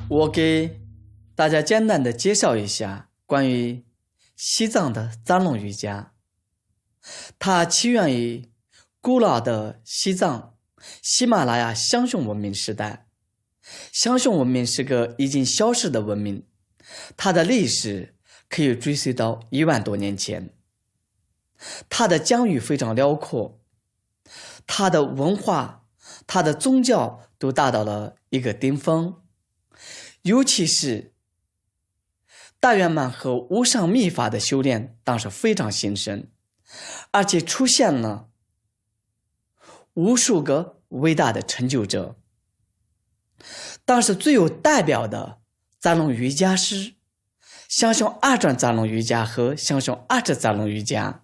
我给大家简单的介绍一下关于西藏的扎龙瑜伽。它起源于古老的西藏喜马拉雅象雄文明时代。象雄文明是个已经消失的文明，它的历史可以追溯到1万多年前。它的疆域非常辽阔，它的文化、它的宗教都达到了一个顶峰，尤其是大圆满和无上密法的修炼当时非常兴盛，而且出现了无数个伟大的成就者。当时最有代表的扎龙瑜伽师象雄二转扎龙瑜伽和象雄二指扎龙瑜伽。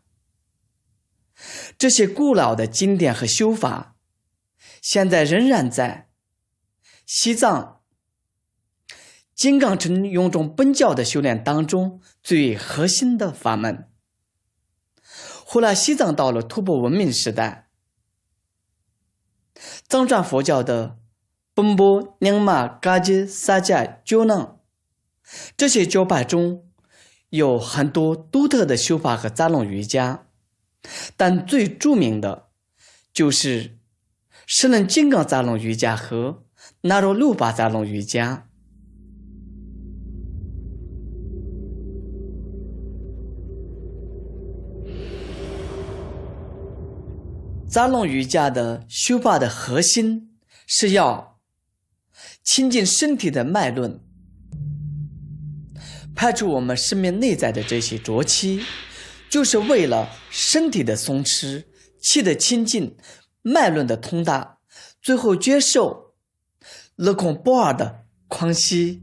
这些古老的经典和修法现在仍然在西藏金刚乘用中本教的修炼当中最核心的法门。后来西藏到了吐蕃文明时代，藏传佛教的奔波、宁玛、嘎吉、萨迦、九囊，这些教派中有很多独特的修法和扎龙瑜伽，但最著名的就是十轮金刚扎龙瑜伽和纳罗鲁巴扎龙瑜伽。扎龙瑜伽的修法的核心是要亲近身体的脉轮，排除我们生命内在的这些浊气，就是为了身体的松弛、气的清净、脉轮的通达，最后接受勒空波尔的狂喜。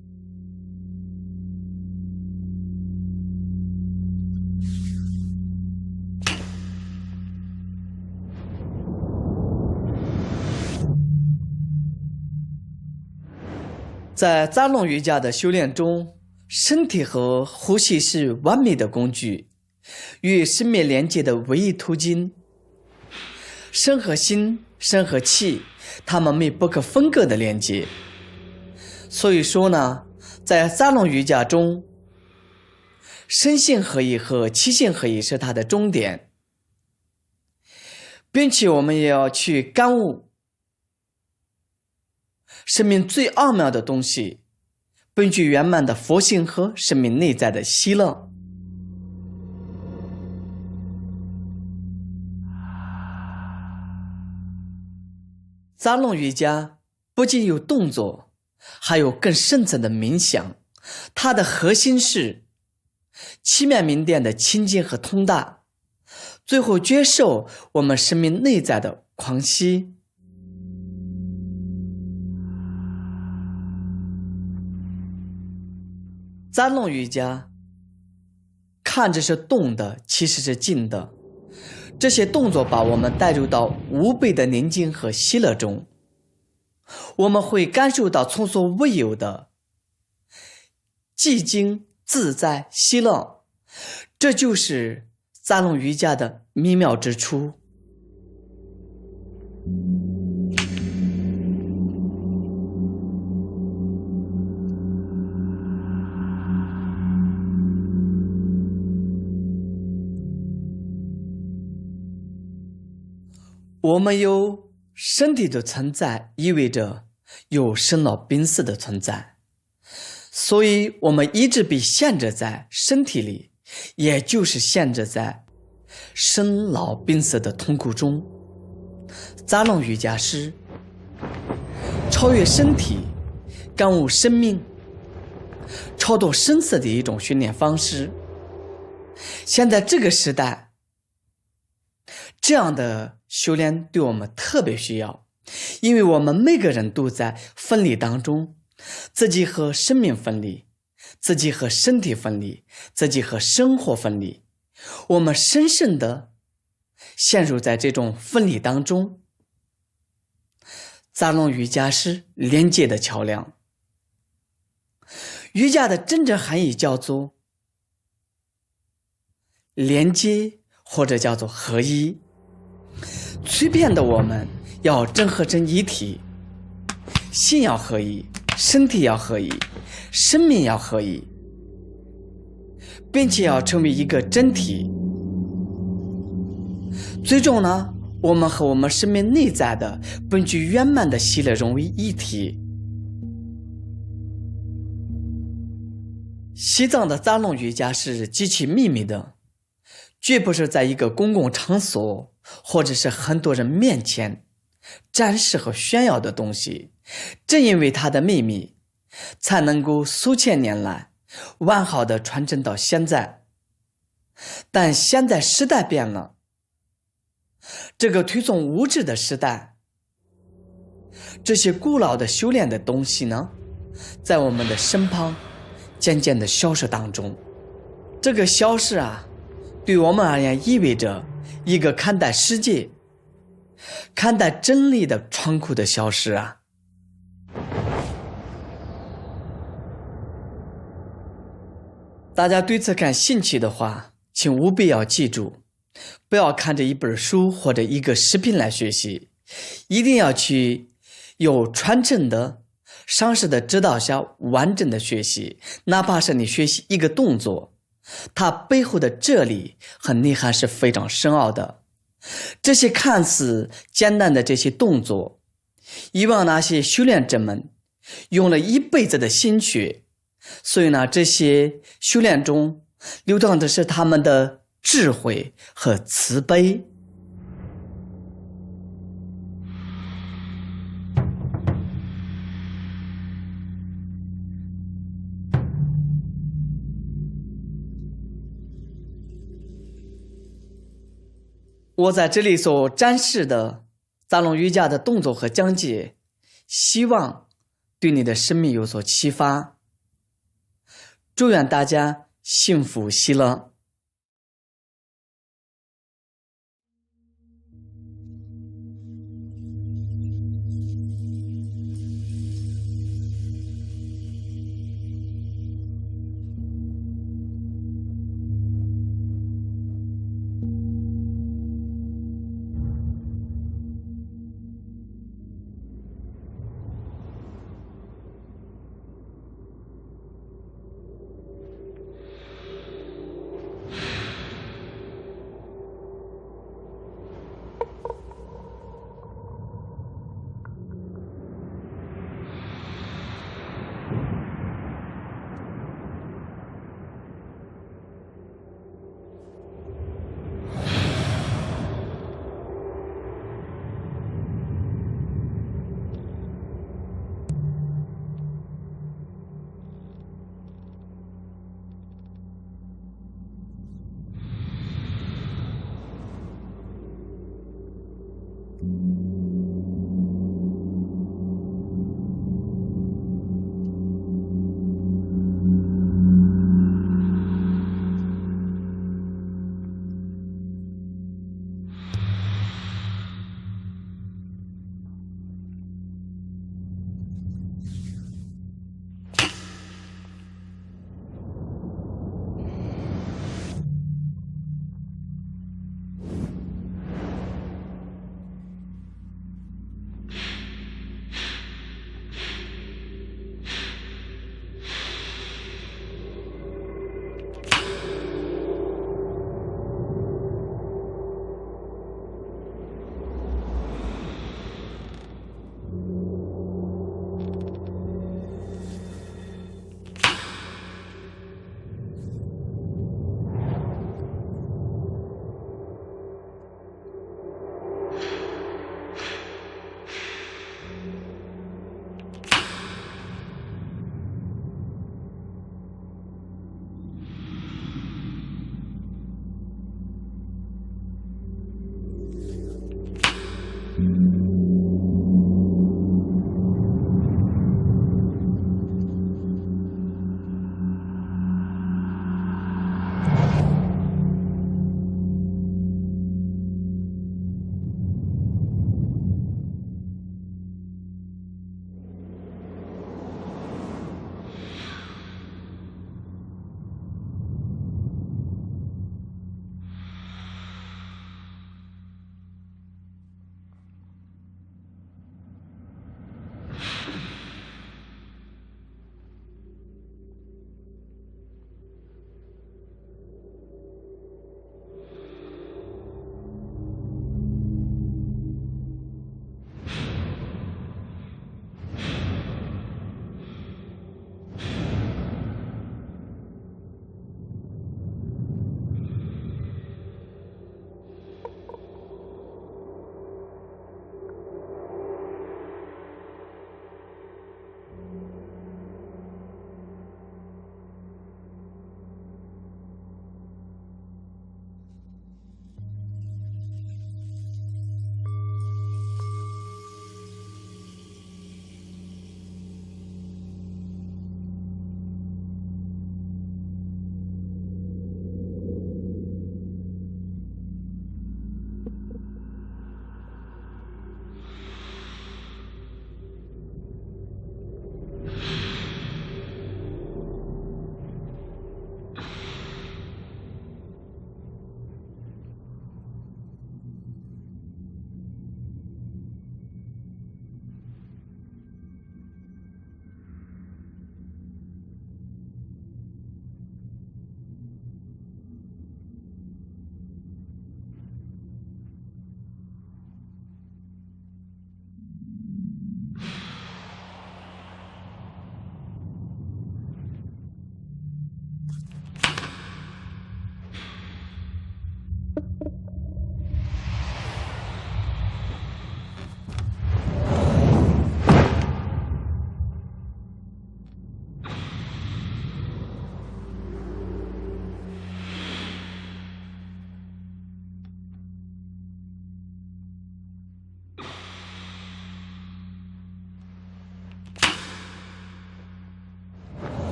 在扎龙瑜伽的修炼中，身体和呼吸是完美的工具，与生命连接的唯一途径。身和心、身和气，它们没不可分割的连接。所以说呢，在扎龙瑜伽中，身心合一和气心合一是它的终点，并且我们也要去感悟生命最奥妙的东西，本具圆满的佛性和生命内在的喜乐。扎龙瑜伽不仅有动作，还有更深层的冥想，它的核心是七面明殿的清净和通达，最后接受我们生命内在的狂喜。扎龙瑜伽看着是动的，其实是静的。这些动作把我们带入到无比的宁静和喜乐中，我们会感受到从所未有的寂静、自在、喜乐。这就是扎龙瑜伽的美妙之处。我们有身体的存在，意味着有生老病死的存在，所以我们一直被限制在身体里，也就是限制在生老病死的痛苦中。扎龙瑜伽是超越身体、感悟生命、超脱生死的一种训练方式。现在这个时代，这样的修炼对我们特别需要，因为我们每个人都在分离当中，自己和生命分离，自己和身体分离，自己和生活分离，我们深深地陷入在这种分离当中。扎龙瑜伽是连接的桥梁。瑜伽的真正含义叫做连接，或者叫做合一。碎片的我们要整合成一体，心要合一，身体要合一，生命要合一，并且要成为一个整体。最终呢，我们和我们生命内在的本具圆满的喜乐融为一体。西藏的扎龙瑜伽是极其秘密的，绝不是在一个公共场所或者是很多人面前展示和炫耀的东西。正因为它的秘密，才能够数千年来完好的传承到现在。但现在时代变了，这个推崇物质的时代，这些古老的修炼的东西呢，在我们的身旁渐渐的消失当中。这个消失啊，对我们而言意味着一个看待世界、看待真理的窗口的消失啊。大家对此感兴趣的话，请务必要记住，不要看着一本书或者一个视频来学习，一定要去有传承的上师的指导下完整的学习。哪怕是你学习一个动作，它背后的哲理和内涵是非常深奥的。这些看似简单的这些动作，以往那些修炼者们用了一辈子的心血，所以呢，这些修炼中流淌的是他们的智慧和慈悲。我在这里所展示的扎龙瑜伽的动作和讲解，希望对你的生命有所启发。祝愿大家幸福喜乐。